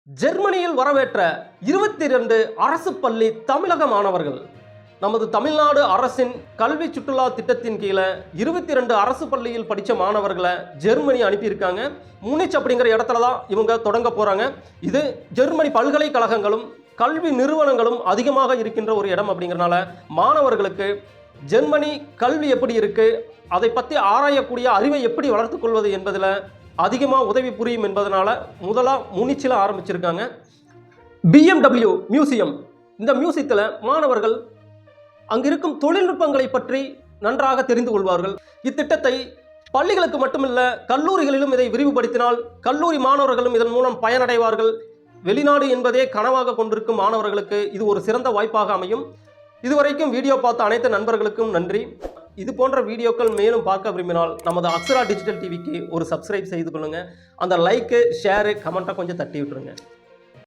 ஜெர்மனியில் வரவேற்ற 22 அரசு பள்ளி தமிழக மாணவர்கள். நமது தமிழ்நாடு அரசின் கல்வி சுற்றுலா திட்டத்தின் கீழே 22 அரசு பள்ளியில் படித்த மாணவர்களை ஜெர்மனி அனுப்பியிருக்காங்க. மூனிச் அப்படிங்கிற இடத்துல தான் இவங்க தொடங்க போகிறாங்க. இது ஜெர்மனி பல்கலைக்கழகங்களும் கல்வி நிறுவனங்களும் அதிகமாக இருக்கின்ற ஒரு இடம் அப்படிங்கிறனால மாணவர்களுக்கு ஜெர்மனி கல்வி எப்படி இருக்குது, அதை பற்றி ஆராயக்கூடிய அறிவை எப்படி வளர்த்துக் கொள்வது என்பதில் அதிகமாக உதவி புரியும் என்பதனால முதலாக மூனிச்சில் ஆரம்பிச்சிருக்காங்க. BMW museum. இந்த மியூசியத்தில் மாணவர்கள் அங்கு இருக்கும் தொழில்நுட்பங்களை பற்றி நன்றாக தெரிந்து கொள்வார்கள். இத்திட்டத்தை பள்ளிகளுக்கு மட்டுமில்ல கல்லூரிகளிலும் இதை விரிவுபடுத்தினால் கல்லூரி மாணவர்களும் இதன் மூலம் பயனடைவார்கள். வெளிநாடு என்பதே கனவாக கொண்டிருக்கும் மாணவர்களுக்கு இது ஒரு சிறந்த வாய்ப்பாக அமையும். இதுவரைக்கும் வீடியோ பார்த்த அனைத்து நண்பர்களுக்கும் நன்றி. இது போன்ற வீடியோக்கள் மேலும் பார்க்க விரும்பினால் நமது அக்ஷரா டிஜிட்டல் டிவிக்கு ஒரு சப்ஸ்கிரைப் செய்து கொள்ளுங்கள். அந்த லைக்கு, ஷேரு, கமெண்ட்டை கொஞ்சம் தட்டி விட்டுருங்க.